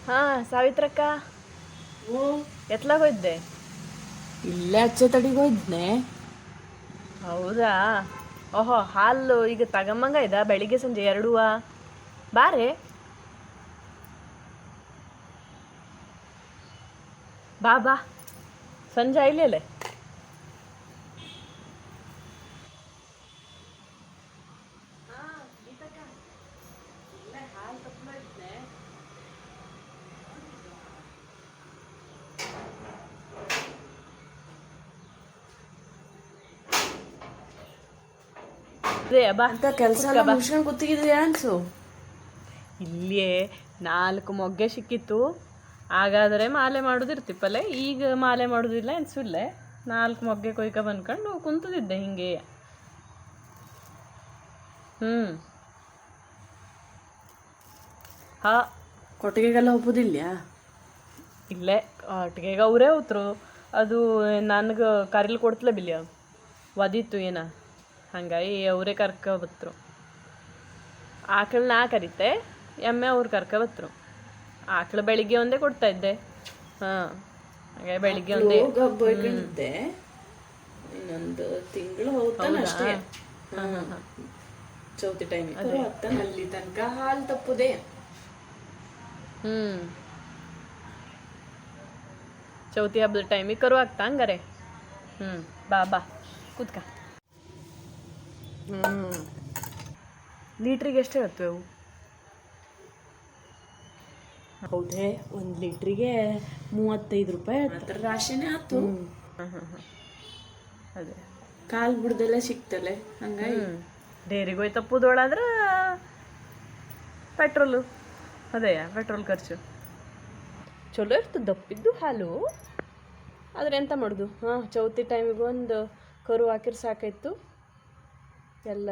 ಹಾ ಸಾವಿತ್ರಕ್ಕ ಓ ಎತ್ಲಾಗೋಯ್ದೆ. ಇಲ್ಲೇ ಅಚ್ಚೆ ತಡಿಗೆ ಹೋಯ್ದ್ನೆ. ಹೌದಾ. ಓಹೋ ಹಾಲು ಈಗ ತಗಂಬಂಗ ಇದ ಬೆಳಿಗ್ಗೆ ಸಂಜೆ ಎರಡೂವ ಬಾರೆ. ಬಾ ಬಾ ಸಂಜೆ ಆಯ್ಲೇಲೆ. ಬಾ ಅಂತ ಕೆಲಸ ಎಲ್ಲ ಮುಗಿಸ್ಕೊಂಡು ಕೂತಿದ್ಯಾ ಅನ್ಸು. ಇಲ್ಲಿಯೇ 4 ಮೊಗ್ಗೆ ಸಿಕ್ಕಿತ್ತು. ಹಾಗಾದರೆ ಮಾಲೆ ಮಾಡೋದಿರ್ತಿಪ್ಪಲ್ಲೇ. ಈಗ ಮಾಲೆ ಮಾಡೋದಿಲ್ಲ ಅನ್ಸಿಲ್ಲೇ. 4 ಮೊಗ್ಗೆ ಕೊಯ್ಕ ಬಂದ್ಕೊಂಡು ಕುಂತದಿದ್ದೆ ಹಿಂಗೆ. ಹಾ ಕೊಟ್ಟಿಗೆಗೆಲ್ಲ ಒಪ್ಪುದಿಲ್ಲ. ಇಲ್ಲೇ ಒಟ್ಟಿಗೆ ಅವರೇ ಹೋತ್ರು. ಅದು ನನಗೆ ಕರಿಲ್ ಕೊಡ್ತಲೇ ಬಿಲ್ಲಿಯ ಒದಿತ್ತು ಏನ, ಹಂಗಾಗಿ ಅವರೇ ಕರ್ಕ ಬತ್ತರು. ಆಕಳು ನಾ ಕರಿತೆ, ಎಮ್ಮೆ ಅವ್ರು ಕರ್ಕ ಬತ್ತರು. ಆಕಳು ಬೆಳಿಗ್ಗೆ ಒಂದೇ ಕೊಡ್ತಾ ಇದ್ದೆ. ಹಾಂ ಹಾಗೆ ಬೆಳಿಗ್ಗೆ ಒಂದೇ ಬೈಕೊಂಡಿದ್ದೆ. ಇನ್ನೊಂದು ತಿಂಗಳು ಹೋಗ್ತಾನೆ ಅಷ್ಟೇ. ಚೌತಿ ಟೈಮಿಗೆ ಅಲ್ಲಿ ತನಕ ಹಾಲು ತಪ್ಪುದೇ. ಚೌತಿ ಹಬ್ಬದ ಟೈಮಿಗೆ ಕರು ಆಗ್ತಾ ಹಂಗಾರೆ. ಬಾ ಬಾ ಕೂತ್ಕ. ಲೀಟ್ರಿಗೆ ಎಷ್ಟು ಹೇಳ್ತವೆ ಅವು? ಹೌದೇ, 1 ಲೀಟ್ರಿಗೆ 35 ರೂಪಾಯಿ. ಅದರ ರಾಶಿನೇ ಆಯ್ತು. ಅದೇ ಕಾಲು ಬಿಡ್ದೆಲ್ಲ ಸಿಕ್ತಲೆ ಹಂಗಾಗಿ. ಡೇರಿಗೆ ಹೋಯ್ ತಪ್ಪುದೊಳಾದ್ರೆ ಪೆಟ್ರೋಲು, ಅದೇ ಪೆಟ್ರೋಲ್ ಖರ್ಚು ಚಲೋ ಇರ್ತದೆ ದಪ್ಪಿದ್ದು ಹಾಲು. ಆದರೆ ಎಂತ ಮಾಡೋದು. ಚೌತಿ ಟೈಮಿಗೆ ಒಂದು ಕರು ಹಾಕಿರ್ ಸಾಕಾಯ್ತು. ಎಲ್ಲ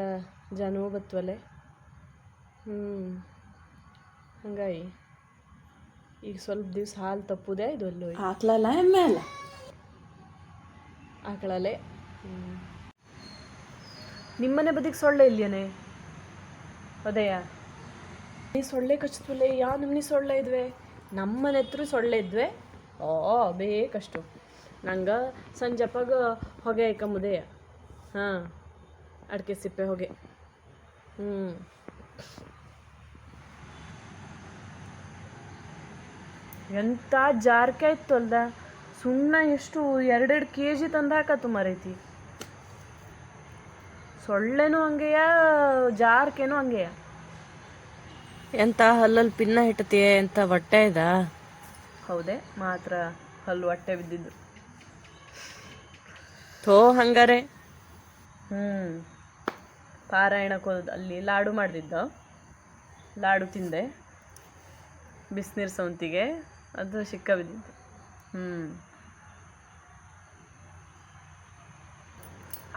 ಜನವೂ ಬತ್ತವಲೆ. ಹಂಗಾಗಿ ಈಗ ಸ್ವಲ್ಪ ದಿವ್ಸ ಹಾಲು ತಪ್ಪುದೇ. ಇದು ಅಲ್ಲೋ ಹಾಕ್ಲಲ್ಲ ಎಮ್ಮೆ ಅಲ್ಲ ಆಕಳಲ್ಲೇ. ನಿಮ್ಮನೆ ಬದಿಗೆ ಸೊಳ್ಳೆ ಇಲ್ಲೇನೆ? ಅದೇಯ ಈ ಸೊಳ್ಳೆ ಕಚ್ತವಲ್ಲ. ಯಾವ ನಮ್ನಿ ಸೊಳ್ಳೆ ಇದ್ವೆ? ನಮ್ಮನೆ ಹತ್ರ ಸೊಳ್ಳೆ ಇದ್ವೆ. ಬೇಕಷ್ಟು ನಂಗೆ ಸಂಜೆಪ್ಪಾಗ ಹೊಗೆ ಹಾಕಂಬುದೆಯ. ಅಡಿಕೆ ಸಿಪ್ಪೆ ಹೊಗೆ. ಎಂಥ ಜಾರ್ಕೆ ಆಯ್ತು ಅಲ್ದ. ಸುಣ್ಣ ಎಷ್ಟು 2 kg ತಂದು ಹಾಕತ್ತು ಮರೈತಿ. ಸೊಳ್ಳೆನೂ ಹಂಗೆಯ, ಜಾರ್ಕೆನೂ ಹಂಗೆಯ. ಎಂತ ಹಲ್ಲಲ್ಲಿ ಪಿನ್ನ ಇಟ್ಟತೀಯ? ಎಂತ ಹೊಟ್ಟೆ ಇದ? ಹೌದೇ, ಮಾತ್ರ ಹಲ್ಲು ಹೊಟ್ಟೆ ಬಿದ್ದಿದ್ದು. ಥೋ ಹಂಗಾರೆ. ಪಾರಾಯಣಕ್ಕೆ ಹೋದ ಅಲ್ಲಿ ಲಾಡು ಮಾಡ್ದಿದ್ದ. ಲಾಡು ತಿಂದೆ ಬಿಸಿನೀರು ಸೌಂತಿಗೆ. ಅದು ಸಿಕ್ಕ ಬಿದ್ದಿದ್ದು.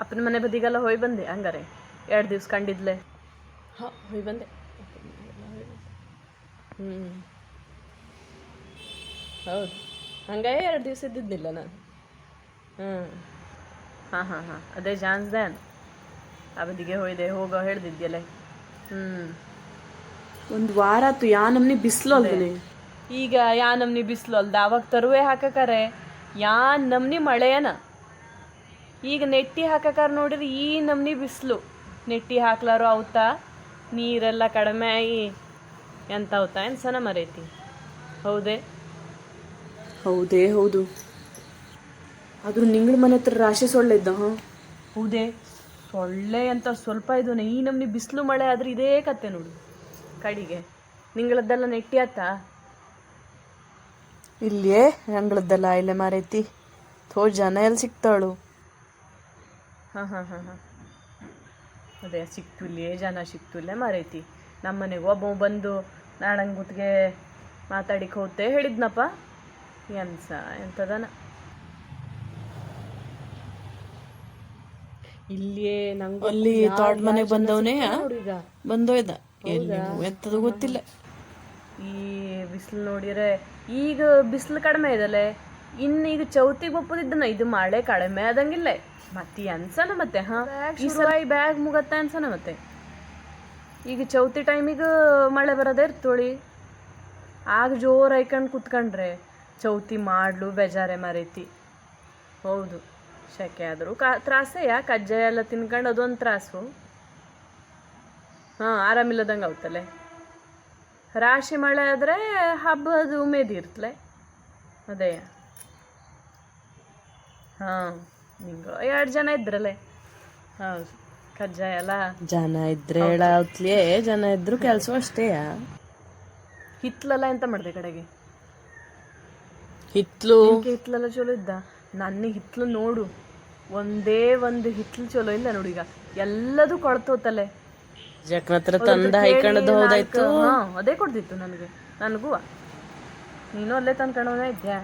ಅಪ್ಪನ ಮನೆ ಬದಿಗೆಲ್ಲ ಹೋಗಿ ಬಂದೆ ಹಂಗಾರೆ. 2 ದಿವ್ಸ ಕಂಡಿದ್ಲೆ. ಹೋಗಿ ಬಂದೆ. ಹೌದು, ಹಂಗಾಗಿ 2 ದಿವ್ಸ ಇದ್ದಿದ್ದಿಲ್ಲ ನಾನು. ಅದೇ ಜಾನ್ಸ್ದೇನ್ ಆ ಬದಿಗೆ ಹೋಯ್ದೆ. ಹೋಗೋ ಹೇಳ್ದಿದ್ಯಲ್ಲ. 1 ವಾರ ಆಯ್ತು. ಯಾ ನಮ್ನಿ ಬಿಸಿಲು ಅಲ್ವೇ. ಈಗ ಯಾ ನಮ್ನಿ ಬಿಸಿಲು ಅಲ್ದ. ಅವಾಗ ತರುವೆ ಹಾಕಕಾರೆ ಯಾ ನಮ್ನಿ ಮಳೆಯನ. ಈಗ ನೆಟ್ಟಿ ಹಾಕಕಾರ ನೋಡಿದ್ರೆ ಈ ನಮ್ನಿ ಬಿಸಿಲು. ನೆಟ್ಟಿ ಹಾಕ್ಲಾರೋ ಅವತಾ ನೀರೆಲ್ಲ ಕಡಿಮೆ ಆಗಿ ಎಂತ ಅವತಾ ಸನ ಮರೈತಿ. ಹೌದೇ ಹೌದು. ಆದ್ರೂ ನಿಂಗಳ ಮನೆ ಹತ್ರ ರಾಶಿ ಸೊಳ್ಳೆ ಇದ್ದ. ಹೌದೇ, ಸೊಳ್ಳೆ ಅಂತ ಸ್ವಲ್ಪ ಇದನೆ. ಈ ನಮ್ನಿ ಬಿಸಿಲು ಮಳೆ ಆದ್ರೆ ಇದೇ ಕತೆ ನೋಡು ಕಡಿಗೆ. ನಿಂಗಳದ್ದೆಲ್ಲ ನೆಟ್ಟಿ ಆತ? ಇಲ್ಲಿಯೇ ಅಂಗಳದ್ದೆಲ್ಲ ಇಲ್ಲೇ ಮಾರೈತಿ. ಜನ ಎಲ್ಲಿ ಸಿಕ್ತಾಳು. ಅದೇ ಸಿಕ್ತು ಇಲ್ಲೇ ಜನ ಸಿಕ್ತು ಇಲ್ಲೇ ಮಾರೈತಿ. ನಮ್ಮನೆಗೆ ಒಬ್ಬ ಬಂದು ನಾಡಂಗುತ್ತಿಗೆ ಮಾತಾಡಿಕ್ಕೆ ಹೋತೆ ಹೇಳಿದ್ನಪ್ಪ. ಎಂತದನ ಇಲ್ಲಿಯೇ ನಂಗೆ ಅಲ್ಲಿ ತೋಟ ಮನೆಗೆ ಬಂದವನೇ ಬಂದೋಯ್ದ. ಎತ್ತದ ಗೊತ್ತಿಲ್ಲ. ಈ ಬಿಸಿಲು ನೋಡಿದ್ರೆ ಈಗ ಬಿಸಿಲು ಕಡಿಮೆ ಇದಲ್ಲೇ. ಈಗ ಚೌತಿಗೆ ಒಪ್ಪದಿದ್ದನ ಇದು ಮಳೆ ಕಡಿಮೆ ಆದಂಗಿಲ್ಲ ಮತ್ತೆ ಅನ್ಸನ. ಮತ್ತೆ ಈ ಸಲ ಬ್ಯಾಗ್ ಮುಗತ್ತೆ ಅನ್ಸನ. ಮತ್ತೆ ಈಗ ಚೌತಿ ಟೈಮಿಗೆ ಮಳೆ ಬರೋದೇ ಇರ್ತೋಳಿ. ಆಗ ಜೋರು ಐಕಂಡು ಕುತ್ಕೊಂಡ್ರೆ ಚೌತಿ ಮಾಡ್ಲು ಬೇಜಾರೆ ಮರೈತಿ. ಹೌದು, ಶೆಕೆ ಆದರೂ ತ್ರಾಸೇ. ಕಜ್ಜಾಯ ಎಲ್ಲ ತಿನ್ಕೊಂಡು ಅದೊಂದು ತ್ರಾಸು. ಹಾಂ, ಆರಾಮಿಲ್ಲದಂಗೆ ಆಗುತ್ತಲೆ. ರಾಶಿ ಮಳೆ ಆದರೆ ಹಬ್ಬದ ಉಮೇದಿ ಇರ್ತಲೆ. ಅದೇ ಹಾಂ, ನಿಂಗೆ 2 ಜನ ಇದ್ರಲ್ಲೇ. ಹೌದು, ಕಜ್ಜಾಯ ಎಲ್ಲ ಜನ ಇದ್ರೆ ಹೇಳತ್ಲೇ, ಜನ ಇದ್ರು ಕೆಲಸ ಅಷ್ಟೇ. ಹಿತ್ಲೆಲ್ಲ ಎಂತ ಮಾಡಿದೆ ಕಡೆಗೆ? ಹಿತ್ಲು ಹಿತ್ಲೆಲ್ಲ ಚಲೋ ಇದ್ದ. ನನ್ನ ಹಿತ್ಲು ನೋಡು, ಒಂದೇ ಒಂದು ಹಿತ್ಲು ಚಲೋ ಇಲ್ಲ ನೋಡಿ. ಈಗ ಎಲ್ಲದೂ ಕೊಳ್ತೋತಲೆ. ಜಕ್ನ ಹತ್ರ ತಂದ ಹೈಕಂಡದ್ದು ಹೌದಾಯ್ತು. ಅದೇ ಕೊಡ್ತಿತ್ತು ನನಗೂ. ನೀನು ಅಲ್ಲೇ ತಂದ್ಕೊಂಡವನೇ ಇದ್ಯಾ?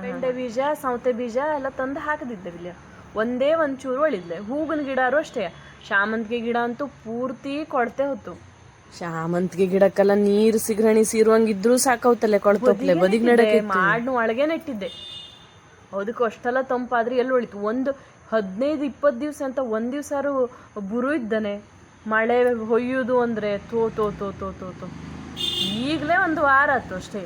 ಬೆಂಡೆ ಬೀಜ, ಸೌತೆ ಬೀಜ ಎಲ್ಲ ತಂದು ಹಾಕದಿದ್ದೆ ಇಲ್ಲಿ. ಒಂದೇ ಒಂಚೂರು ಒಳಿದ್ಲೆ. ಹೂವಿನ ಗಿಡಾರು ಅಷ್ಟೇ. ಶಾಮಂತಿಗೆ ಗಿಡ ಅಂತೂ ಪೂರ್ತಿ ಕೊಡ್ತೆ ಹೊತ್ತು. ಶಾಮಂತಿಗೆ ಗಿಡಕ್ಕೆಲ್ಲ ನೀರು ಸಿಗರಣಿ ಸೀರುವಂಗಿದ್ರು ಸಾಕೌತಲೆ, ಕೊಳ್ತೋಗ್ಲೆ. ಬದಿಗ್ ನಡಕ್ಕೆ ಮಾಡ್ನು ಒಳಗೆ ನೆಟ್ಟಿದ್ದೆ. ಅದಕ್ಕೆ ಅಷ್ಟೆಲ್ಲ ತಂಪಾದ್ರೆ ಎಲ್ಲಿ ಉಳಿತು? ಒಂದು 15-20 ದಿವಸ ಅಂತ ಒಂದು ದಿವಸಾರು ಬುರು ಇದ್ದಾನೆ. ಮಳೆ ಹೊಯ್ಯುವುದು ಅಂದರೆ ತೋ ತೋ ತೋ ತೋ ತೋ ತೋ ಈಗಲೇ 1 ವಾರ ಆಯ್ತು ಅಷ್ಟೇ.